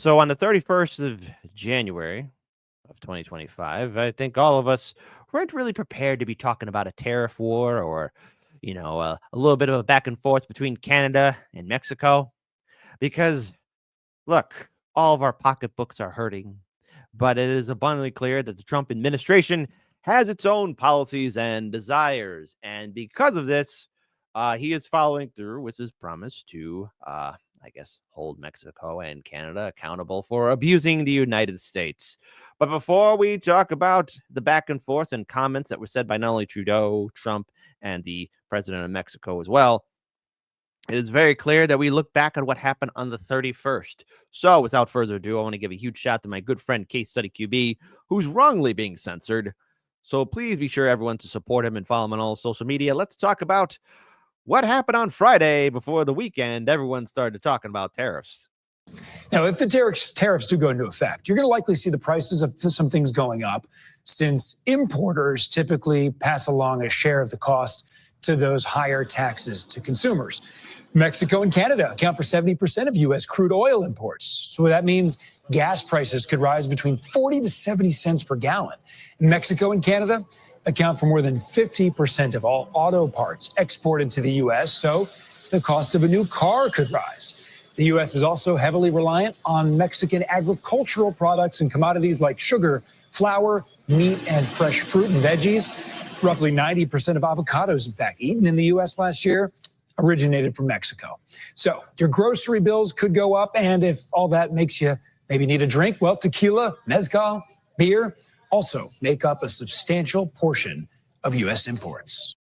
So on the 31st of January of 2025, I think all of us weren't really prepared to be talking about a tariff war or, a little bit of a back and forth between Canada and Mexico. Because, look, all of our pocketbooks are hurting, but it is abundantly clear that the Trump administration has its own policies and desires. And because of this, he is following through with his promise to, hold Mexico and Canada accountable for abusing the United States. But before we talk about the back and forth and comments that were said by not only Trudeau, Trump, and the president of Mexico as well, it is very clear that we look back at what happened on the 31st. So without further ado, I want to give a huge shout to my good friend Case Study QB, who's wrongly being censored. So please be sure everyone to support him and follow him on all social media. Let's talk about what happened on Friday before the weekend. Everyone started talking about tariffs. Now, if the tariffs do go into effect, you're going to likely see the prices of some things going up, since importers typically pass along a share of the cost to those higher taxes to consumers. Mexico and Canada account for 70% of U.S. crude oil imports. So that means gas prices could rise between 40 to 70 cents per gallon. Mexico and Canada account for more than 50% of all auto parts exported to the U.S., so the cost of a new car could rise. The U.S. is also heavily reliant on Mexican agricultural products and commodities like sugar, flour, meat, and fresh fruit and veggies. Roughly 90% of avocados, in fact, eaten in the U.S. last year, originated from Mexico. So your grocery bills could go up, and if all that makes you maybe need a drink, well, tequila, mezcal, beer also make up a substantial portion of U.S. imports.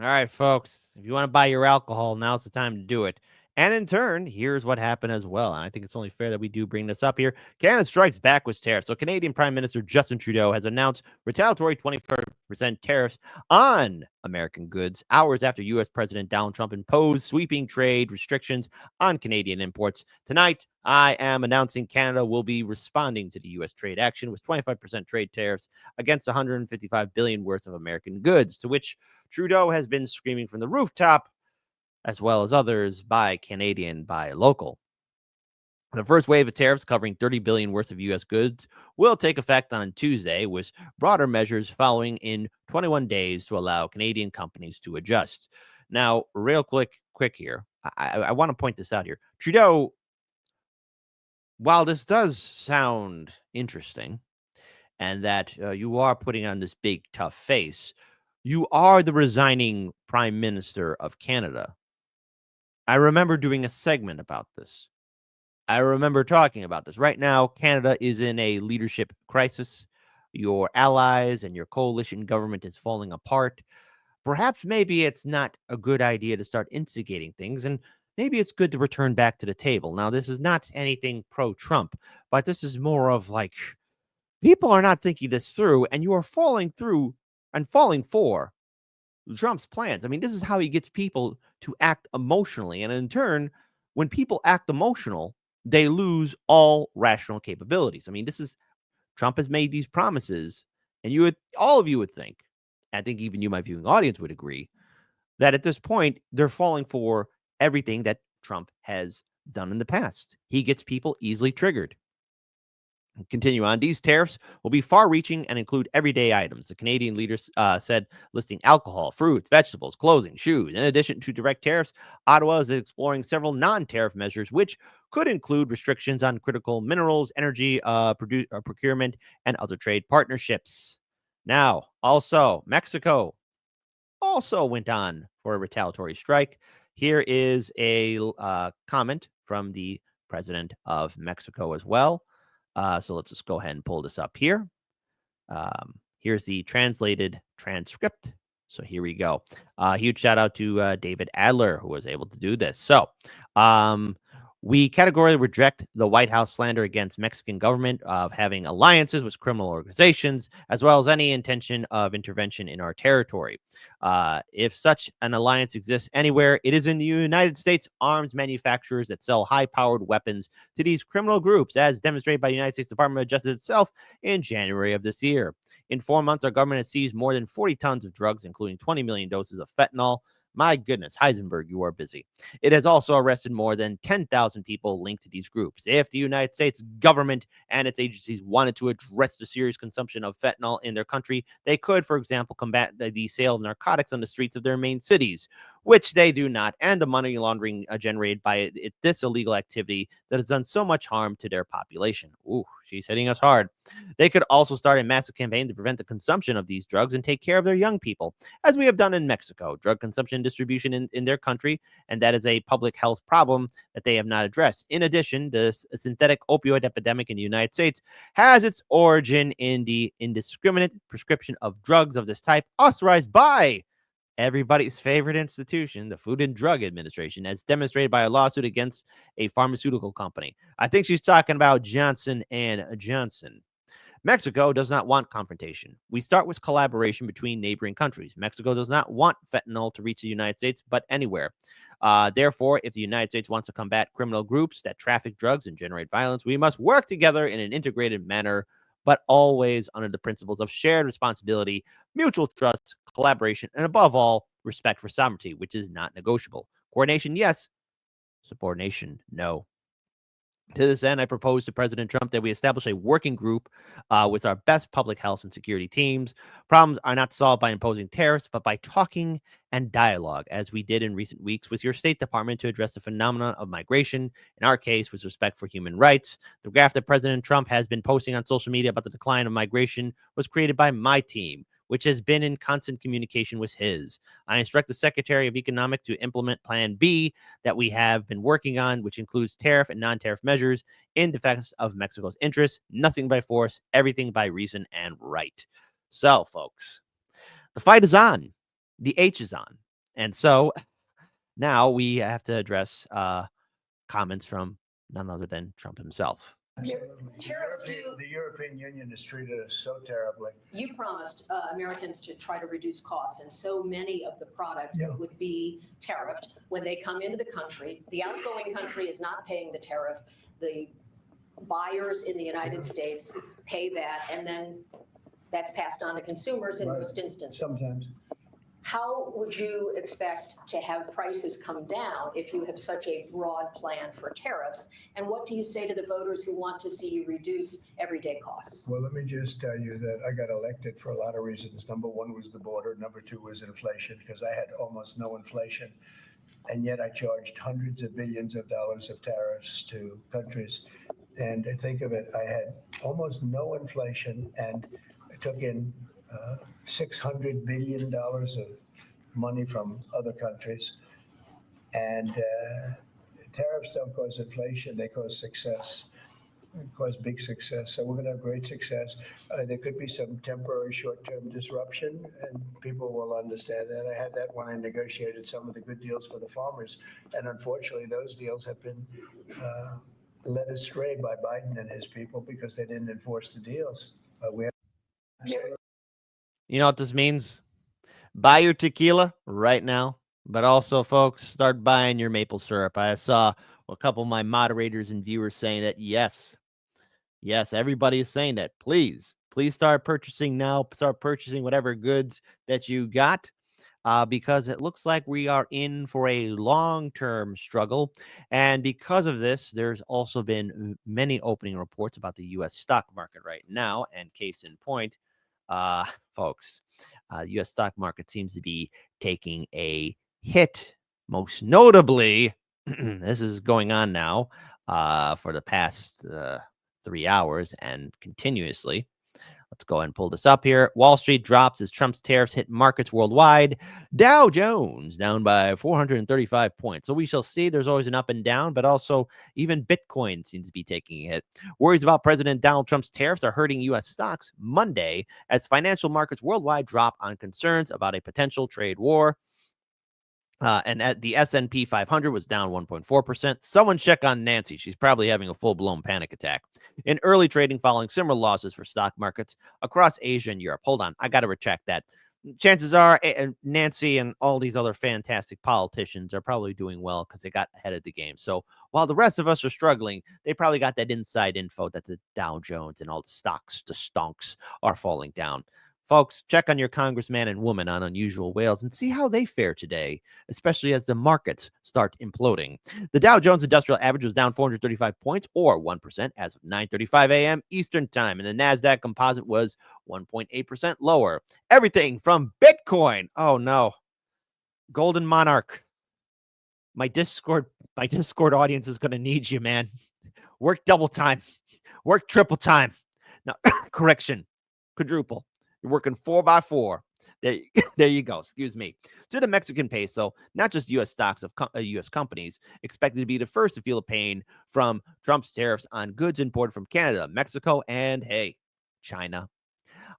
All right, folks, if you want to buy your alcohol, now's the time to do it. And in turn, here's what happened as well. And I think it's only fair that we do bring this up here. Canada strikes back with tariffs. So Canadian Prime Minister Justin Trudeau has announced retaliatory 25% tariffs on American goods hours after U.S. President Donald Trump imposed sweeping trade restrictions on Canadian imports. Tonight, I am announcing Canada will be responding to the U.S. trade action with 25% trade tariffs against $155 billion worth of American goods, to which Trudeau has been screaming from the rooftop, as well as others, buy Canadian, buy local. The first wave of tariffs covering $30 billion worth of U.S. goods will take effect on Tuesday, with broader measures following in 21 days to allow Canadian companies to adjust. Now, real quick here, I want to point this out here. Trudeau, while this does sound interesting, and that you are putting on this big, tough face, you are the resigning Prime Minister of Canada. I remember doing a segment about this. I remember talking about this. Right now, Canada is in a leadership crisis. Your allies and your coalition government is falling apart. Perhaps maybe it's not a good idea to start instigating things, and maybe it's good to return back to the table. Now, this is not anything pro-Trump, but this is more of like, people are not thinking this through, and you are falling through and falling for Trump's plans. I mean, this is how he gets people to act emotionally. And in turn, when people act emotional, they lose all rational capabilities. I mean, Trump has made these promises, and all of you would think, I think even you, my viewing audience, would agree, that at this point, they're falling for everything that Trump has done in the past. He gets people easily triggered. Continue on. These tariffs will be far-reaching and include everyday items. The Canadian leaders said, listing alcohol, fruits, vegetables, clothing, shoes. In addition to direct tariffs, Ottawa is exploring several non-tariff measures, which could include restrictions on critical minerals, energy procurement, and other trade partnerships. Now, also, Mexico also went on for a retaliatory strike. Here is a comment from the president of Mexico as well. So let's just go ahead and pull this up here. Here's the translated transcript. So here we go. Huge shout out to David Adler, who was able to do this. So we categorically reject the White House slander against Mexican government of having alliances with criminal organizations, as well as any intention of intervention in our territory. If such an alliance exists anywhere, it is in the United States arms manufacturers that sell high-powered weapons to these criminal groups, as demonstrated by the United States Department of Justice itself in January of this year. In 4 months, our government has seized more than 40 tons of drugs, including 20 million doses of fentanyl. My goodness, Heisenberg, you are busy. It has also arrested more than 10,000 people linked to these groups. If the United States government and its agencies wanted to address the serious consumption of fentanyl in their country, they could, for example, combat the sale of narcotics on the streets of their main cities, which they do not, and the money laundering generated by this illegal activity that has done so much harm to their population. Ooh, she's hitting us hard. They could also start a massive campaign to prevent the consumption of these drugs and take care of their young people, as we have done in Mexico. Drug consumption and distribution in their country, and that is a public health problem that they have not addressed. In addition, the synthetic opioid epidemic in the United States has its origin in the indiscriminate prescription of drugs of this type authorized by everybody's favorite institution, the Food and Drug Administration, as demonstrated by a lawsuit against a pharmaceutical company. I think she's talking about Johnson and Johnson. Mexico does not want confrontation. We start with collaboration between neighboring countries. Mexico does not want fentanyl to reach the United States, but anywhere. Therefore, if the United States wants to combat criminal groups that traffic drugs and generate violence, we must work together in an integrated manner, but always under the principles of shared responsibility, mutual trust, collaboration, and above all, respect for sovereignty, which is not negotiable. Coordination, yes. Subordination, no. To this end, I propose to President Trump that we establish a working group with our best public health and security teams. Problems are not solved by imposing tariffs, but by talking and dialogue, as we did in recent weeks with your State Department to address the phenomenon of migration, in our case, with respect for human rights. The graph that President Trump has been posting on social media about the decline of migration was created by my team, which has been in constant communication with his. I instruct the Secretary of Economic to implement Plan B that we have been working on, which includes tariff and non-tariff measures in defense of Mexico's interests. Nothing by force, everything by reason and right. So, folks, the fight is on. The H is on. And so now we have to address comments from none other than Trump himself. The European Union has treated us so terribly. You promised Americans to try to reduce costs, and so many of the products that would be tariffed when they come into the country, the outgoing country is not paying the tariff. The buyers in the United States pay that, and then that's passed on to consumers in most instances. Sometimes. How would you expect to have prices come down if you have such a broad plan for tariffs? And what do you say to the voters who want to see you reduce everyday costs? Well, let me just tell you that I got elected for a lot of reasons. Number one was the border. Number two was inflation, because I had almost no inflation. And yet I charged hundreds of billions of dollars of tariffs to countries. And think of it, I had almost no inflation, and I took in $600 billion of money from other countries. And tariffs don't cause inflation, they cause success. They cause big success. So we're going to have great success. There could be some temporary short-term disruption, and people will understand that. I had that when I negotiated some of the good deals for the farmers. And unfortunately, those deals have been led astray by Biden and his people because they didn't enforce the deals. You know what this means? Buy your tequila right now, but also, folks, start buying your maple syrup. I saw a couple of my moderators and viewers saying that, yes, everybody is saying that. Please start purchasing now. Start purchasing whatever goods that you got, because it looks like we are in for a long-term struggle. And because of this, there's also been many opening reports about the U.S. stock market right now. And case in point, folks, the U.S. stock market seems to be taking a hit. Most notably, this is going on now for the past 3 hours and continuously. Let's go ahead and pull this up here. Wall Street drops as Trump's tariffs hit markets worldwide. Dow Jones down by 435 points. So we shall see. There's always an up and down, but also even Bitcoin seems to be taking a hit. Worries about President Donald Trump's tariffs are hurting U.S. stocks Monday as financial markets worldwide drop on concerns about a potential trade war. And at the S&P 500 was down 1.4%. Someone check on Nancy. She's probably having a full-blown panic attack. In early trading following similar losses for stock markets across Asia and Europe. Hold on. I got to retract that. Chances are Nancy and all these other fantastic politicians are probably doing well because they got ahead of the game. So while the rest of us are struggling, they probably got that inside info that the Dow Jones and all the stocks, the stonks, are falling down. Folks, check on your congressman and woman on unusual whales and see how they fare today, especially as the markets start imploding. The Dow Jones Industrial Average was down 435 points, or 1%, as of 9:35 a.m. Eastern Time, and the Nasdaq Composite was 1.8% lower. Everything from Bitcoin. Oh no, Golden Monarch. My Discord audience is going to need you, man. Work double time, work triple time. Now, correction, quadruple. You're working 4x4. There you go. Excuse me. To the Mexican peso, not just U.S. stocks of U.S. companies expected to be the first to feel the pain from Trump's tariffs on goods imported from Canada, Mexico, and hey, China.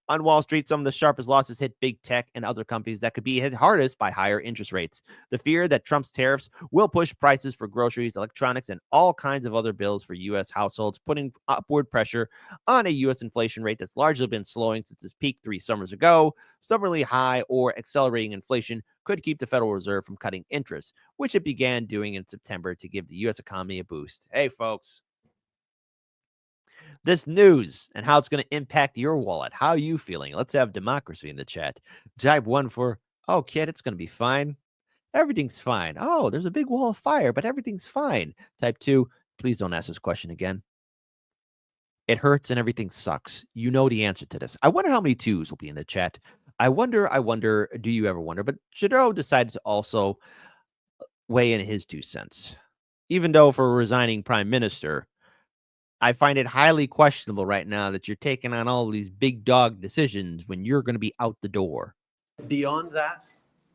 On Wall Street, some of the sharpest losses hit big tech and other companies that could be hit hardest by higher interest rates. The fear that Trump's tariffs will push prices for groceries, electronics, and all kinds of other bills for U.S. households, putting upward pressure on a U.S. inflation rate that's largely been slowing since its peak 3 summers ago. Stubbornly high or accelerating inflation could keep the Federal Reserve from cutting interest, which it began doing in September to give the U.S. economy a boost. Hey, folks. This news and how it's going to impact your wallet. How are you feeling? Let's have democracy in the chat. Type 1 for, oh, kid, it's going to be fine. Everything's fine. Oh, there's a big wall of fire, but everything's fine. Type 2, please don't ask this question again. It hurts and everything sucks. You know the answer to this. I wonder how many 2s will be in the chat. I wonder, do you ever wonder? But Trudeau decided to also weigh in his 2 cents. Even though for a resigning prime minister, I find it highly questionable right now that you're taking on all these big dog decisions when you're going to be out the door. Beyond that,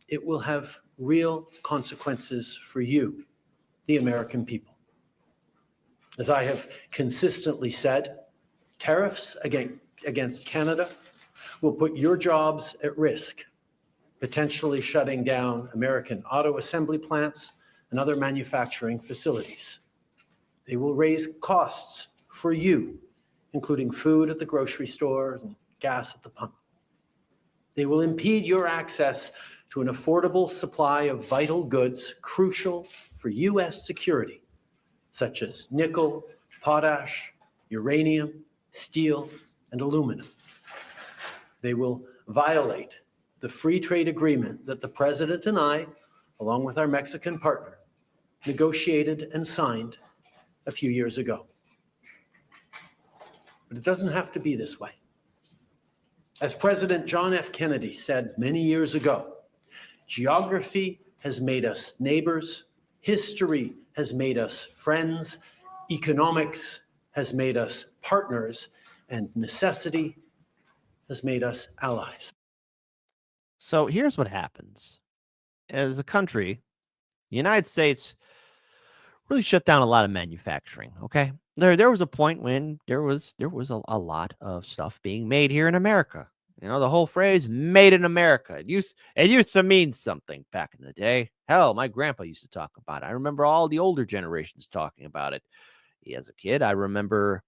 it will have real consequences for you, the American people. As I have consistently said, tariffs against Canada will put your jobs at risk, potentially shutting down American auto assembly plants and other manufacturing facilities. They will raise costs for you, including food at the grocery stores and gas at the pump. They will impede your access to an affordable supply of vital goods crucial for U.S. security, such as nickel, potash, uranium, steel, and aluminum. They will violate the free trade agreement that the President and I, along with our Mexican partner, negotiated and signed a few years ago. But it doesn't have to be this way. As President John F. Kennedy said many years ago, geography has made us neighbors, history has made us friends, economics has made us partners, and necessity has made us allies. So here's what happens. As a country, the United States really shut down a lot of manufacturing, okay? There was a point when there was a lot of stuff being made here in America. You know, the whole phrase "made in America." It used to mean something back in the day. Hell, my grandpa used to talk about it. I remember all the older generations talking about it. As a kid, I remember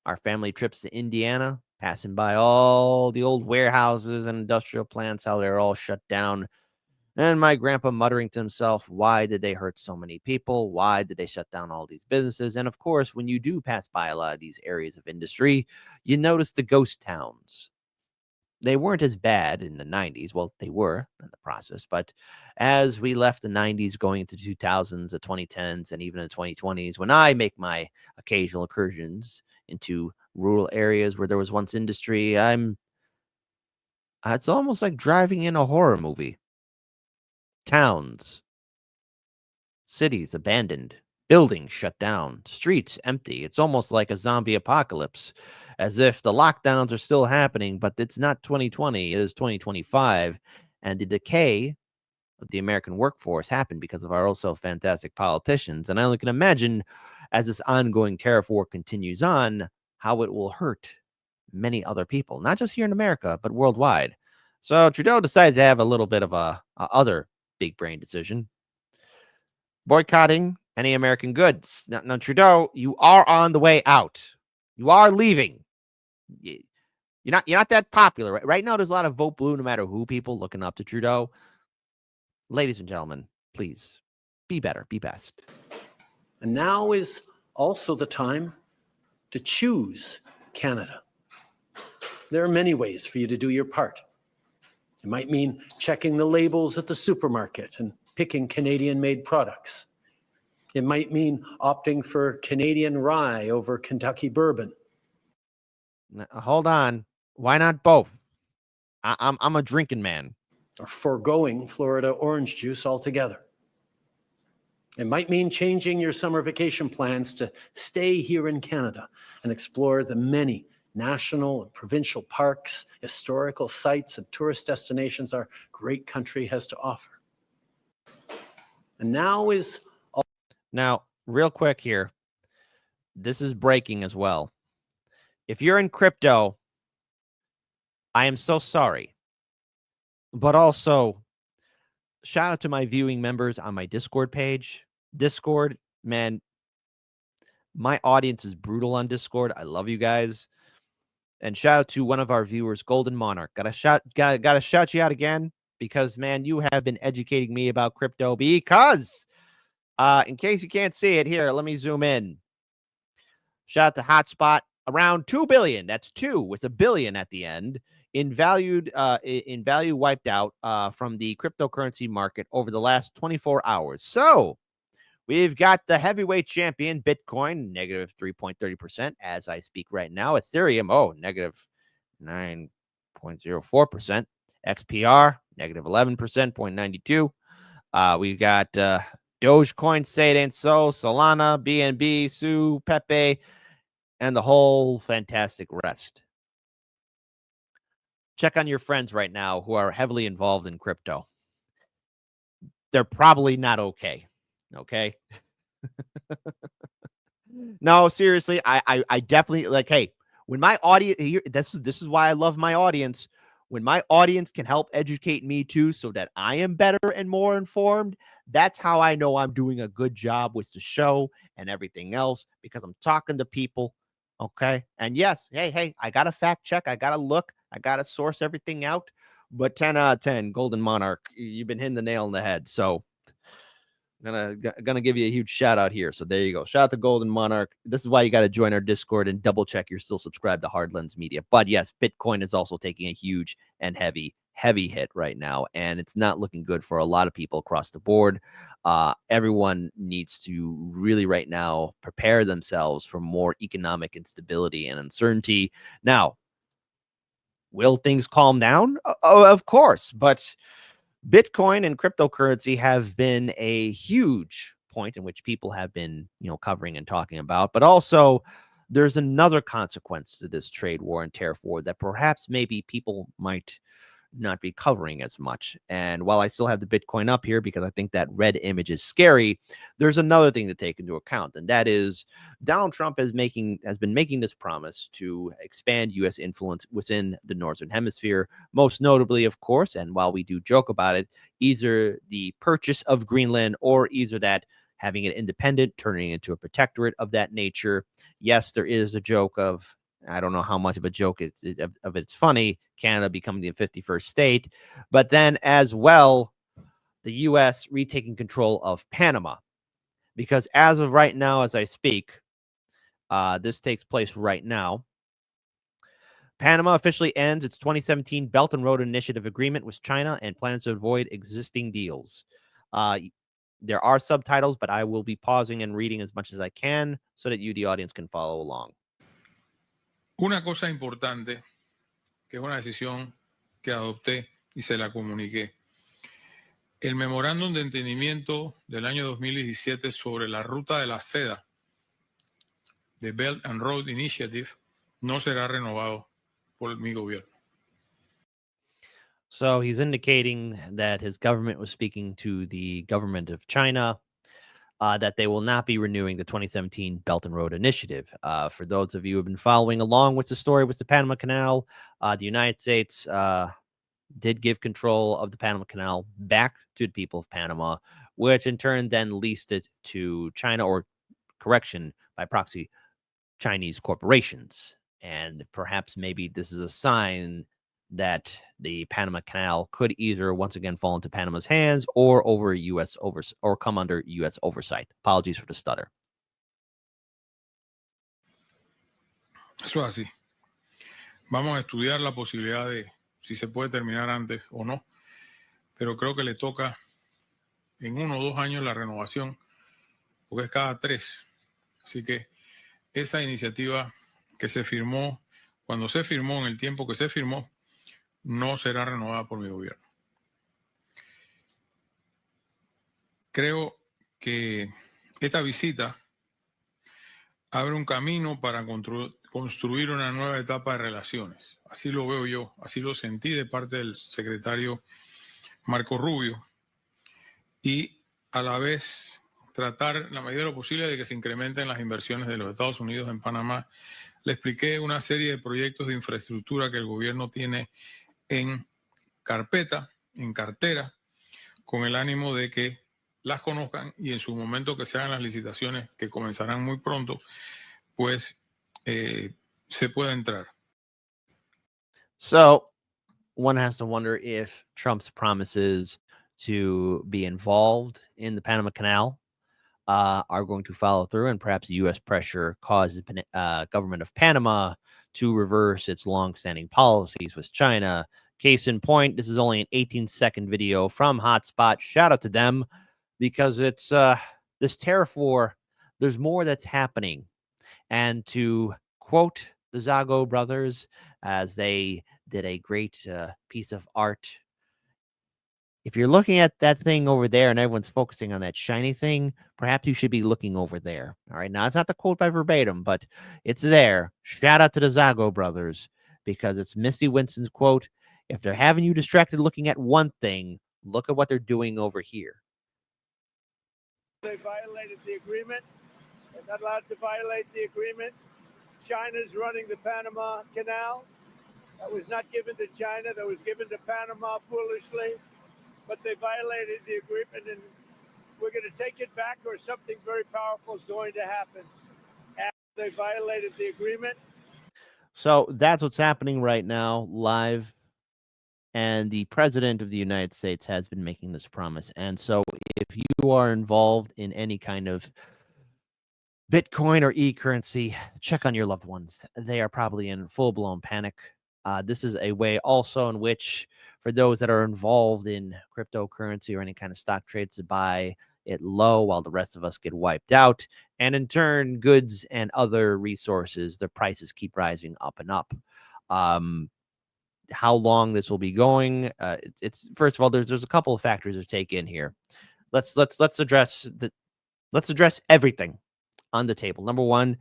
our family trips to Indiana, passing by all the old warehouses and industrial plants, how they're all shut down. And my grandpa muttering to himself, why did they hurt so many people? Why did they shut down all these businesses? And of course, when you do pass by a lot of these areas of industry, you notice the ghost towns. They weren't as bad in the 90s. Well, they were in the process. But as we left the 90s going into the 2000s, the 2010s, and even the 2020s, when I make my occasional incursions into rural areas where there was once industry, it's almost like driving in a horror movie. Towns, cities abandoned, buildings shut down, streets empty. It's almost like a zombie apocalypse, as if the lockdowns are still happening, but it's not 2020, it is 2025. And the decay of the American workforce happened because of our also fantastic politicians. And I only can imagine, as this ongoing tariff war continues on, how it will hurt many other people, not just here in America, but worldwide. So Trudeau decided to have a little bit of a other big brain decision. Boycotting any American goods. Now, Trudeau, you are on the way out. You are leaving. You're not that popular. Right now, there's a lot of vote blue no matter who people looking up to Trudeau. Ladies and gentlemen, please be better, be best. And now is also the time to choose Canada. There are many ways for you to do your part. It might mean checking the labels at the supermarket and picking Canadian-made products. It might mean opting for Canadian rye over Kentucky bourbon. Hold on. Why not both? I'm a drinking man. Or foregoing Florida orange juice altogether. It might mean changing your summer vacation plans to stay here in Canada and explore the many national and provincial parks, historical sites, and tourist destinations our great country has to offer. And now, real quick here. This is breaking as well. If you're in crypto, I am so sorry. But also, shout out to my viewing members on my Discord page. Discord, man, my audience is brutal on Discord. I love you guys. And shout out to one of our viewers, Golden Monarch. Gotta shout you out again because, man, you have been educating me about crypto because, in case you can't see it here, let me zoom in. Shout out to Hotspot. Around 2 billion. That's 2 with a billion at the end. In value wiped out from the cryptocurrency market over the last 24 hours. So we've got the heavyweight champion, Bitcoin, negative 3.30% as I speak right now. Ethereum, negative 9.04%. XPR, negative 11%, 0.92. We've got Dogecoin, Say It Ain't So, Solana, BNB, Su, Pepe, and the whole fantastic rest. Check on your friends right now who are heavily involved in crypto. They're probably not okay. Okay. No, seriously, I definitely like, hey, when my audience here, this is why I love my audience. When my audience can help educate me too, so that I am better and more informed, that's how I know I'm doing a good job with the show and everything else, because I'm talking to people. Okay. And yes, hey, I got to fact check. I got to look. I got to source everything out. But 10 out of 10, Golden Monarch, you've been hitting the nail on the head. So gonna give you a huge shout out here. So there you go. Shout out to Golden Monarch. This is why you got to join our Discord and double check you're still subscribed to Hard Lens Media. But yes, Bitcoin is also taking a huge and heavy hit right now, and it's not looking good for a lot of people across the board. Everyone needs to really right now prepare themselves for more economic instability and uncertainty. Now, will things calm down? Oh, of course, but Bitcoin and cryptocurrency have been a huge point in which people have been, covering and talking about. But also, there's another consequence to this trade war and tariff war that perhaps maybe people might not be covering as much. And while I still have the Bitcoin up here because I think that red image is scary, there's another thing to take into account, and that is Donald Trump has been making this promise to expand U.S. influence within the Northern Hemisphere, most notably, of course, and while we do joke about it, either the purchase of Greenland or either that having it independent, turning it into a protectorate of that nature. Yes, there is a joke of, I don't know how much of a joke it's funny, Canada becoming the 51st state, but then as well, the U.S. retaking control of Panama. Because as of right now, as I speak, this takes place right now. Panama officially ends its 2017 Belt and Road Initiative agreement with China and plans to avoid existing deals. There are subtitles, but I will be pausing and reading as much as I can so that you, the audience, can follow along. Una cosa importante, que es una decisión que adopté y se la comuniqué. El memorándum de entendimiento del año 2017 sobre la ruta de la seda de Belt and Road Initiative no será renovado por mi gobierno. So he's indicating that his government was speaking to the government of China, that they will not be renewing the 2017 Belt and Road Initiative. For those of you who have been following along with the story with the Panama Canal, the United States did give control of the Panama Canal back to the people of Panama, which in turn then leased it to China, or correction, by proxy, Chinese corporations. And perhaps maybe this is a sign that the Panama Canal could either once again fall into Panama's hands or or come under U.S. oversight. Apologies for the stutter. Eso es así. Vamos a estudiar la posibilidad de si se puede terminar antes o no, pero creo que le toca en 1 o 2 años la renovación, porque es cada 3. Así que esa iniciativa que se firmó, cuando se firmó, en el tiempo que se firmó, no será renovada por mi gobierno. Creo que esta visita abre un camino para construir una nueva etapa de relaciones. Así lo veo yo, así lo sentí de parte del secretario Marco Rubio, y a la vez tratar la medida de lo posible de que se incrementen las inversiones de los Estados Unidos en Panamá. Le expliqué una serie de proyectos de infraestructura que el gobierno tiene en carpeta, en cartera, con el ánimo de que las conozcan y en su momento que se hagan las licitaciones, que comenzarán muy pronto, pues se pueda entrar. So one has to wonder if Trump's promises to be involved in the Panama Canal are going to follow through, and perhaps U.S. pressure causes the government of Panama to reverse its longstanding policies with China. Case in point, this is only an 18-second video from Hotspot. Shout out to them, because it's this tariff war. There's more that's happening. And to quote the Zago brothers, as they did a great piece of art, if you're looking at that thing over there and everyone's focusing on that shiny thing, perhaps you should be looking over there. All right. Now, it's not the quote by verbatim, but it's there. Shout out to the Zago brothers, because it's Misty Winston's quote. If they're having you distracted looking at one thing, look at what they're doing over here. They violated the agreement. They're not allowed to violate the agreement. China's running the Panama Canal. That was not given to China. That was given to Panama foolishly. But they violated the agreement, and we're going to take it back, or something very powerful is going to happen. After they violated the agreement. So that's what's happening right now, live. And the president of the United States has been making this promise. And so if you are involved in any kind of Bitcoin or e-currency, check on your loved ones. They are probably in full-blown panic. This is a way also in which, for those that are involved in cryptocurrency or any kind of stock trades, to buy it low while the rest of us get wiped out. And in turn, goods and other resources, the prices keep rising up and up. How long this will be going? It's first of all, there's a couple of factors to take in here. Let's address everything on the table. Number one,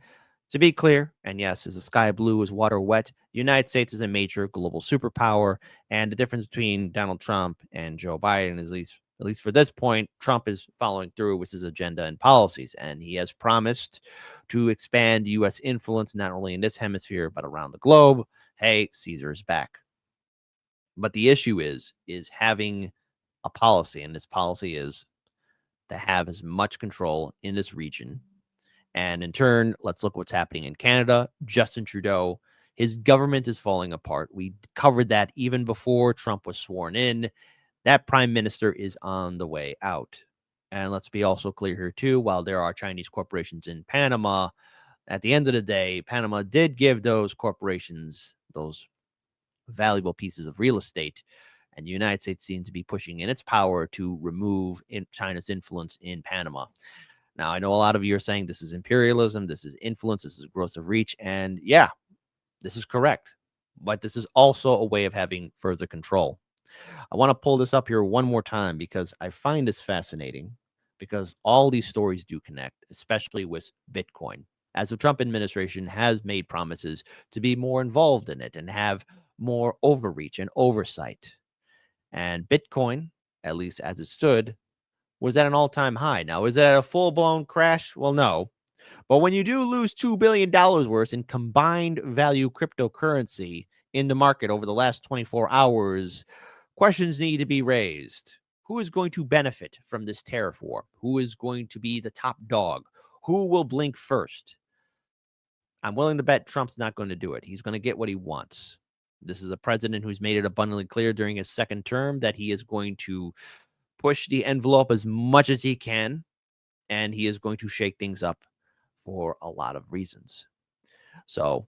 to be clear, and yes, is the sky blue, is water wet? The United States is a major global superpower, and the difference between Donald Trump and Joe Biden is, at least for this point, Trump is following through with his agenda and policies, and he has promised to expand U.S. influence not only in this hemisphere but around the globe. Hey, Caesar is back. But the issue is having a policy, and this policy is to have as much control in this region. And in turn, let's look what's happening in Canada. Justin Trudeau, his government is falling apart. We covered that even before Trump was sworn in. That prime minister is on the way out. And let's be also clear here, too, while there are Chinese corporations in Panama, at the end of the day, Panama did give those corporations those valuable pieces of real estate. And the United States seems to be pushing in its power to remove China's influence in Panama. Now, I know a lot of you are saying this is imperialism, this is influence, this is growth of reach. And yeah, this is correct. But this is also a way of having further control. I want to pull this up here one more time because I find this fascinating, because all these stories do connect, especially with Bitcoin, as the Trump administration has made promises to be more involved in it and have more overreach and oversight. And Bitcoin, at least as it stood, was at an all-time high. Now, is it at a full-blown crash? Well, no. But when you do lose $2 billion worth in combined value cryptocurrency in the market over the last 24 hours, questions need to be raised. Who is going to benefit from this tariff war? Who is going to be the top dog? Who will blink first? I'm willing to bet Trump's not going to do it. He's going to get what he wants. This is a president who's made it abundantly clear during his second term that he is going to push the envelope as much as he can, and he is going to shake things up for a lot of reasons. So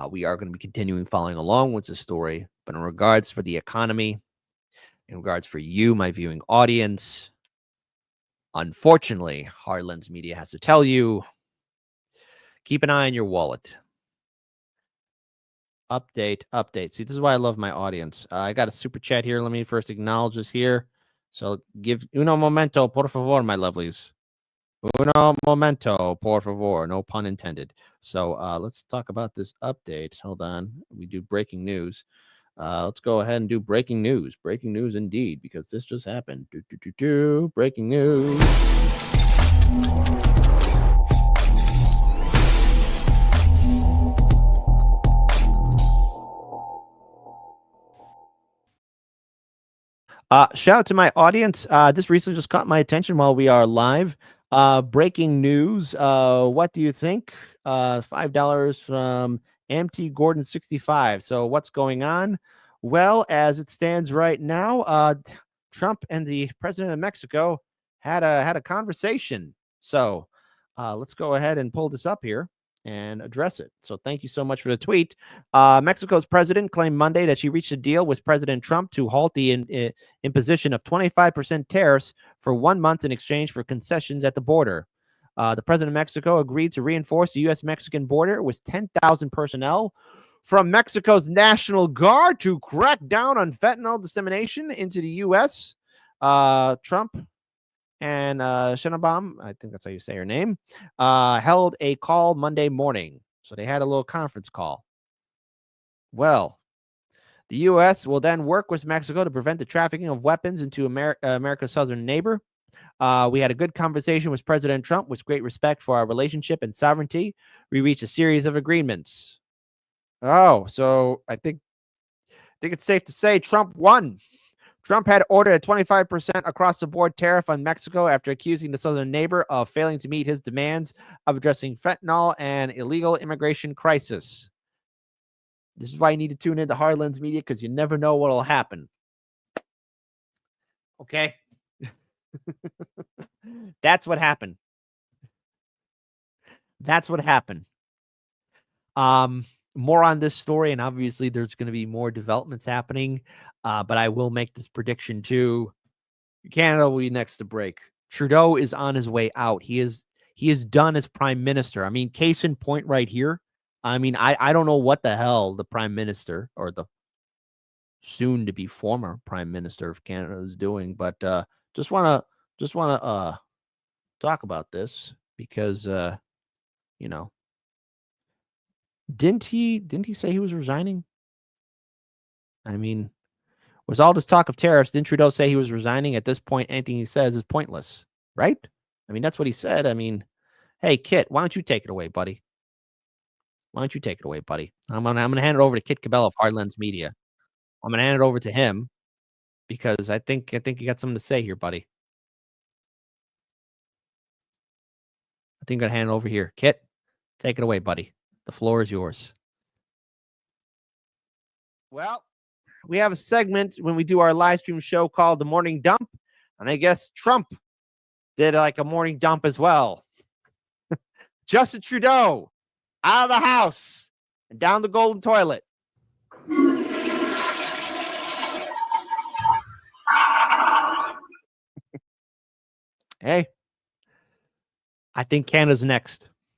we are going to be continuing following along with this story, But in regards for the economy, in regards for you, my viewing audience, unfortunately, Hard Lens Media has to tell you, keep an eye on your wallet. Update. See, this is why I love my audience. I got a super chat here. Let me first acknowledge this here. So give uno momento, por favor, my lovelies. Uno momento, por favor. No pun intended. So let's talk about this update. Hold on. We do breaking news. Let's go ahead and do breaking news. Breaking news indeed, because this just happened. Breaking news. Shout out to my audience. This recently just caught my attention while we are live. Breaking news. What do you think? $5 from MT Gordon 65. So what's going on? Well, as it stands right now, Trump and the president of Mexico had a conversation. So let's go ahead and pull this up here and address it. So thank you so much for the tweet. Mexico's president claimed Monday that she reached a deal with President Trump to halt the imposition of 25% tariffs for 1 month in exchange for concessions at the border. The president of Mexico agreed to reinforce the U.S.-Mexican border with 10,000 personnel from Mexico's National Guard to crack down on fentanyl dissemination into the U.S. Trump and Sheinbaum, I think that's how you say her name, held a call Monday morning. So they had a little conference call. Well, the U.S. will then work with Mexico to prevent the trafficking of weapons into America's southern neighbor. We had a good conversation with President Trump with great respect for our relationship and sovereignty. We reached a series of agreements. Oh, so I think it's safe to say Trump won. Trump had ordered a 25% across-the-board tariff on Mexico after accusing the southern neighbor of failing to meet his demands of addressing fentanyl and illegal immigration crisis. This is why you need to tune into Hard Lens Media, because you never know what will happen. Okay? That's what happened. That's what happened. More on this story, and obviously there's going to be more developments happening, but I will make this prediction too. Canada will be next to break. Trudeau is on his way out. He is done as prime minister. I mean, case in point right here. I mean, I don't know what the hell the prime minister or the soon to be former prime minister of Canada is doing, but just want to talk about this because didn't he say he was resigning? I mean, was all this talk of tariffs, didn't Trudeau say he was resigning? At this point, anything he says is pointless, right? I mean, that's what he said. I mean, hey, Kit, why don't you take it away, buddy? Why don't you take it away, buddy? I'm gonna hand it over to Kit Cabell of Hard Lens Media. I'm gonna hand it over to him because I think you got something to say here, buddy. I think I'm gonna hand it over here. Kit, take it away, buddy. The floor is yours. Well, we have a segment when we do our live stream show called The Morning Dump, and I guess Trump did like a morning dump as well. Justin Trudeau out of the house and down the golden toilet. Hey, I think Canada's next.